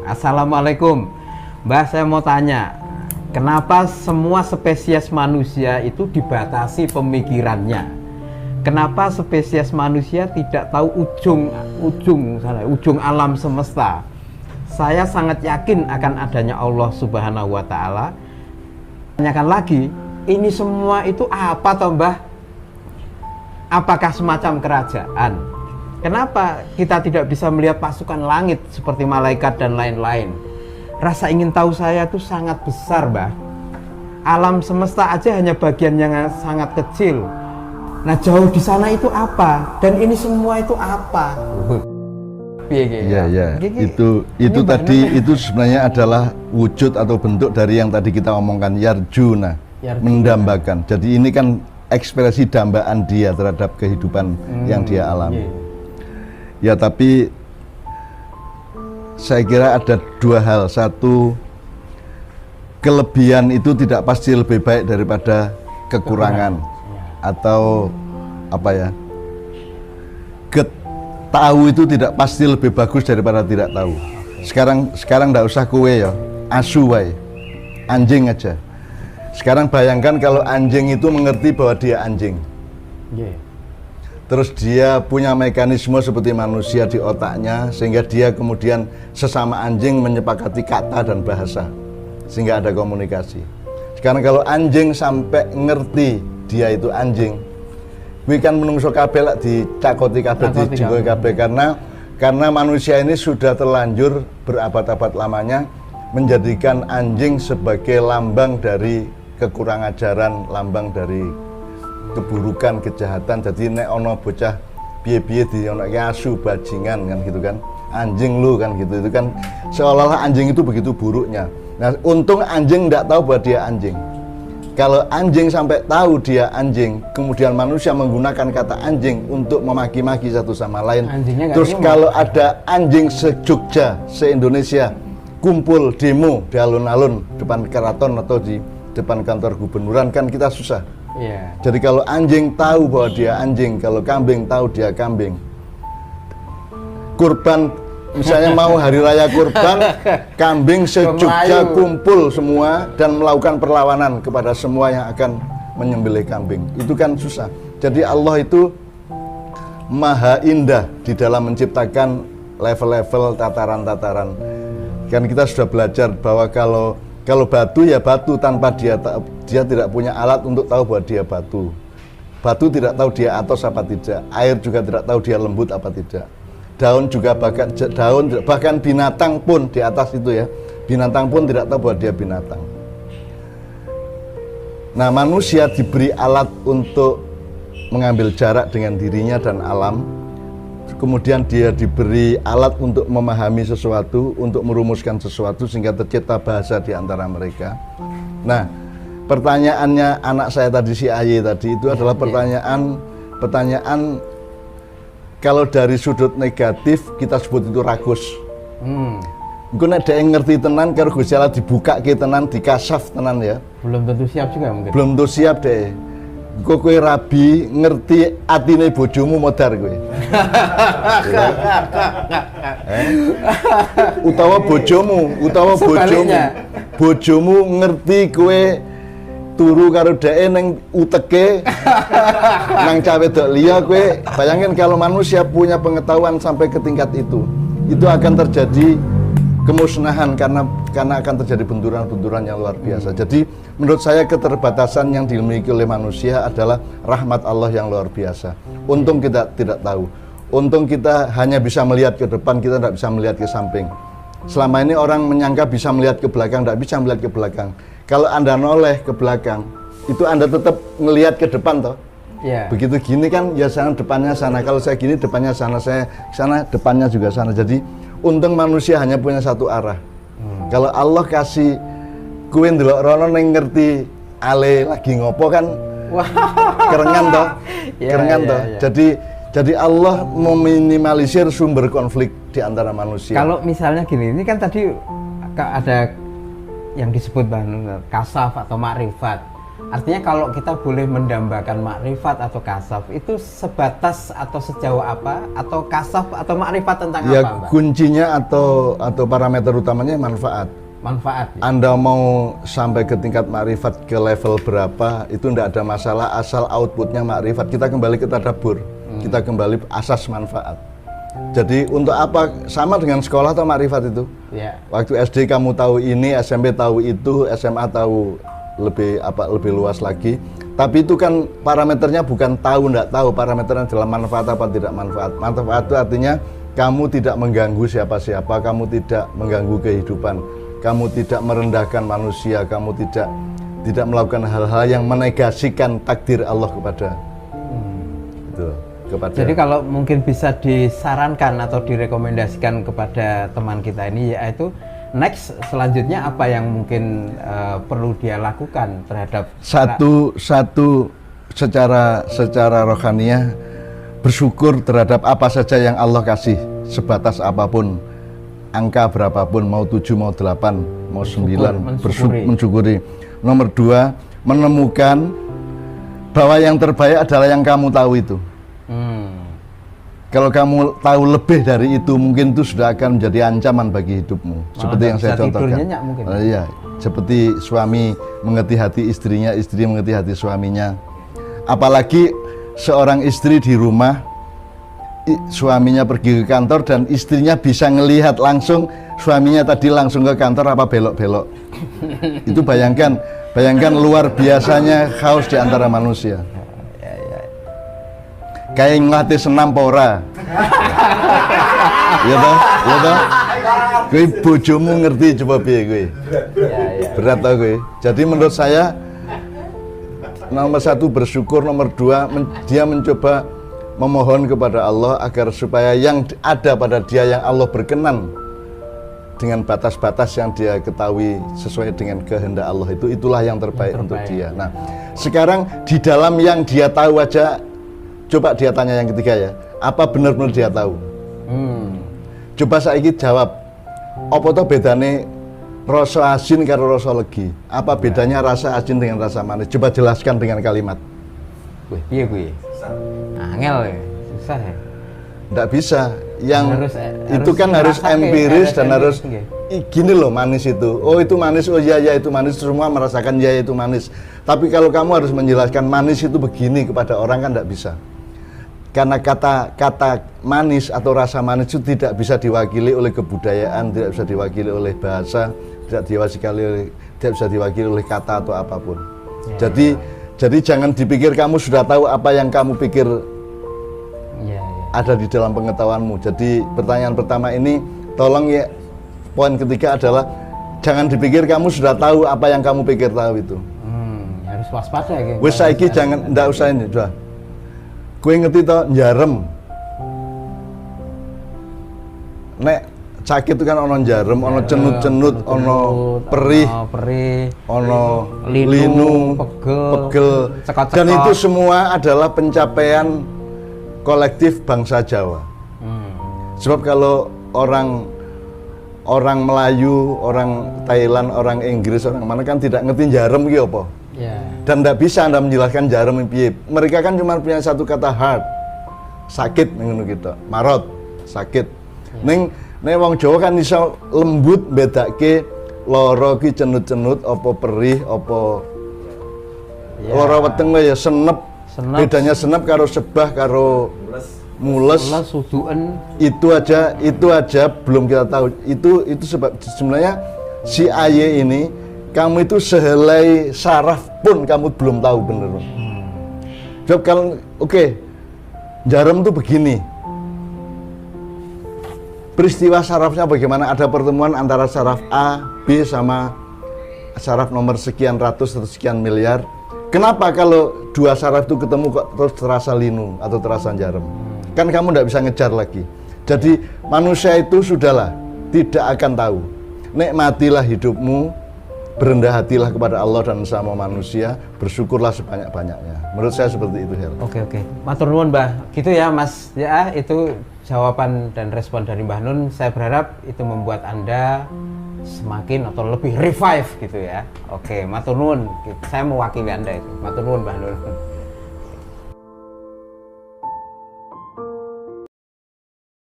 Assalamualaikum, Mbah. Saya mau tanya, kenapa semua spesies manusia itu dibatasi pemikirannya? Kenapa spesies manusia tidak tahu ujung alam semesta? Saya sangat yakin akan adanya Allah Subhanahu wa Ta'ala. Tanyakan lagi, ini semua itu apa toh, Mbah? Apakah semacam kerajaan? Kenapa kita tidak bisa melihat pasukan langit seperti malaikat dan lain-lain? Rasa ingin tahu saya itu sangat besar, Mbah. Alam semesta aja hanya bagian yang sangat kecil. Nah, jauh di sana itu apa? Dan ini semua itu apa? Iya. Itu tadi itu sebenarnya adalah wujud atau bentuk dari yang tadi kita omongkan, yarjuna. Mendambakan. Jadi ini kan ekspresi dambaan dia terhadap kehidupan yang dia alami. Ya, tapi saya kira ada dua hal. Satu, kelebihan itu tidak pasti lebih baik daripada kekurangan. Atau apa ya, tahu itu tidak pasti lebih bagus daripada tidak tahu. Sekarang nggak usah kue ya, asu wae, anjing aja. Sekarang bayangkan kalau anjing itu mengerti bahwa dia anjing. Terus dia punya mekanisme seperti manusia di otaknya, sehingga dia kemudian sesama anjing menyepakati kata dan bahasa, sehingga ada komunikasi. Sekarang kalau anjing sampai ngerti dia itu anjing, kuwi kan menungso kabeh lak dicakoti kabeh, dijenggoki kabeh, karena manusia ini sudah terlanjur berabad-abad lamanya menjadikan anjing sebagai lambang dari kekurang ajaran, lambang dari keburukan, kejahatan. Jadi nek ono bocah piye-piye di ono asu bajingan kan gitu kan, anjing lu kan gitu, itu kan seolah-olah anjing itu begitu buruknya. Nah, untung anjing tidak tahu bahwa dia anjing. Kalau anjing sampai tahu dia anjing, kemudian manusia menggunakan kata anjing untuk memaki-maki satu sama lain, terus kalau ada anjing se-Jogja, se-Indonesia kumpul demo di alun-alun depan keraton atau di depan kantor gubernuran, kan kita susah. Jadi kalau anjing tahu bahwa dia anjing, kalau kambing tahu dia kambing. Kurban, misalnya mau hari raya kurban, kambing se-Jogja kumpul semua dan melakukan perlawanan kepada semua yang akan menyembelih kambing. Itu kan susah. Jadi Allah itu maha indah di dalam menciptakan level-level, tataran-tataran. Kan kita sudah belajar bahwa kalau batu ya batu, tanpa dia tidak punya alat untuk tahu bahwa dia batu. Batu tidak tahu dia atos apa tidak. Air juga tidak tahu dia lembut apa tidak. Daun juga bahkan binatang pun di atas itu ya. Binatang pun tidak tahu bahwa dia binatang. Nah, manusia diberi alat untuk mengambil jarak dengan dirinya dan alam. Kemudian dia diberi alat untuk memahami sesuatu, untuk merumuskan sesuatu, sehingga tercipta bahasa di antara mereka. Nah, pertanyaannya anak saya tadi, si Aye tadi, itu adalah pertanyaan kalau dari sudut negatif kita sebut itu ragus. Mungkin ada yang ngerti tenan, kalau Gusti Allah dibuka ke tenan, dikasaf tenan ya. Belum tentu siap juga mungkin. Belum tentu siap deh. Kowe rabi ngerti atine bojomu modar kowe. Utawa bojomu ngerti kowe turu karo dheke ning uteke nang cawe wedok liya. Kowe bayangin kalau manusia punya pengetahuan sampai ke tingkat itu akan terjadi kemusnahan karena akan terjadi benturan-benturan yang luar biasa. Jadi menurut saya keterbatasan yang dimiliki oleh manusia adalah rahmat Allah yang luar biasa. Untung kita tidak tahu. Untung kita hanya bisa melihat ke depan, kita tidak bisa melihat ke samping. Selama ini orang menyangka bisa melihat ke belakang, tidak bisa melihat ke belakang. Kalau Anda noleh ke belakang, itu Anda tetap melihat ke depan toh. Begitu gini kan, ya sana depannya sana. Kalau saya gini depannya sana, saya sana depannya juga sana. Jadi untung manusia hanya punya satu arah. Kalau Allah kasih kue ndelok rono ning ngerti ale lagi ngopo kan, kerengan toh. Jadi Allah meminimalisir sumber konflik di antara manusia. Kalau misalnya gini, ini kan tadi ada yang disebut kasaf atau makrifat. Artinya kalau kita boleh mendambakan makrifat atau kasaf, itu sebatas atau sejauh apa? Atau kasaf atau makrifat tentang Ya, apa, Mbak? kuncinya atau parameter utamanya manfaat. Manfaat. Ya? Anda mau sampai ke tingkat makrifat ke level berapa, itu tidak ada masalah asal outputnya makrifat. Kita kembali ke tadabbur, kita kembali asas manfaat. Jadi untuk apa, sama dengan sekolah atau makrifat itu? Ya. Waktu SD kamu tahu ini, SMP tahu itu, SMA tahu lebih luas lagi. Tapi itu kan parameternya bukan tahu tidak tahu, parameternya adalah manfaat apa tidak manfaat. Manfaat itu artinya kamu tidak mengganggu siapa-siapa, kamu tidak mengganggu kehidupan, kamu tidak merendahkan manusia, kamu tidak melakukan hal-hal yang menegasikan takdir Allah kepada kepada. Jadi kalau mungkin bisa disarankan atau direkomendasikan kepada teman kita ini, yaitu next selanjutnya apa yang mungkin perlu dia lakukan terhadap satu secara rohaniah, bersyukur terhadap apa saja yang Allah kasih, sebatas apapun, angka berapapun, mau 7, mau 8, mau 9, mensyukuri. Nomor 2, menemukan bahwa yang terbaik adalah yang kamu tahu itu. Kalau kamu tahu lebih dari itu, mungkin itu sudah akan menjadi ancaman bagi hidupmu. Seperti yang saya contohkan. Iya, seperti suami mengerti hati istrinya, istri mengerti hati suaminya. Apalagi seorang istri di rumah, suaminya pergi ke kantor dan istrinya bisa ngelihat langsung suaminya tadi langsung ke kantor apa belok-belok. Itu bayangkan luar biasanya chaos di antara manusia. Kayak ngelatih senam pora. Ya toh? Kowe bojomu ngerti coba piye kowe? Berat toh kowe. Jadi menurut saya nomor 1 bersyukur, nomor 2 dia mencoba memohon kepada Allah agar supaya yang ada pada dia yang Allah berkenan dengan batas-batas yang dia ketahui sesuai dengan kehendak Allah, itulah yang terbaik untuk dia. Nah, sekarang di dalam yang dia tahu aja, coba dia tanya yang ketiga ya, apa benar-benar dia tahu? Coba saiki jawab, apa toh bedane rasa asin karo rasa legi? Apa bedanya rasa asin dengan rasa manis? Coba jelaskan dengan kalimat. Wih, piye kuwi? Angel ya, susah ya. Nggak bisa. Yang itu kan harus empiris dan harus gini loh, manis itu. Oh itu manis, oh iya itu manis, semua merasakan ya itu manis. Tapi kalau kamu harus menjelaskan manis itu begini kepada orang kan nggak bisa. Karena kata manis atau rasa manis itu tidak bisa diwakili oleh kebudayaan, tidak bisa diwakili oleh bahasa, tidak bisa diwakili oleh kata atau apapun. Jadi jangan dipikir kamu sudah tahu apa yang kamu pikir ada di dalam pengetahuanmu. Jadi pertanyaan pertama ini tolong ya, poin ketiga adalah jangan dipikir kamu sudah tahu apa yang kamu pikir tahu itu. Harus waspada ya. Wes saiki jangan, ndak usah ini, sudah. Kowe ngerti toh njarem. Nek sakit itu kan ono njarem, ono cenut-cenut, ono perih, ono linu, pegel. Dan itu semua adalah pencapaian kolektif bangsa Jawa. Sebab kalau orang Melayu, orang Thailand, orang Inggris, orang mana kan tidak ngerti jarem ki apa. Dan tidak bisa Anda menjelaskan jarem piye. Mereka kan cuma punya satu kata hard, sakit ngono gitu, marot, sakit. Ning wong Jawa kan iso lembut bedake lara ki cenut-cenut apa perih apa lara weteng ya senep. Bedanya senep karo sebah karo mules, itu aja belum kita tahu. Itu sebab sebenarnya si AY ini kamu itu sehelai saraf pun kamu belum tahu bener. Sebab kalau jarum tuh begini. Peristiwa sarafnya bagaimana? Ada pertemuan antara saraf A, B sama saraf nomor sekian ratus atau sekian miliar. Kenapa kalau dua saraf itu ketemu kok terus terasa linu atau terasa jarum? Kan kamu tidak bisa ngejar lagi. Jadi manusia itu sudahlah tidak akan tahu. Nikmatilah hidupmu, berendah hatilah kepada Allah dan sama manusia, bersyukurlah sebanyak-banyaknya. Menurut saya seperti itu, Hel. Oke. Matur nuwun, Mbah. Gitu ya, Mas. Ya, itu jawaban dan respon dari Mbah Nun. Saya berharap itu membuat Anda semakin atau lebih revive gitu ya. Oke, matur nuwun. Saya mewakili Anda itu. Matur nuwun Mbah Nur.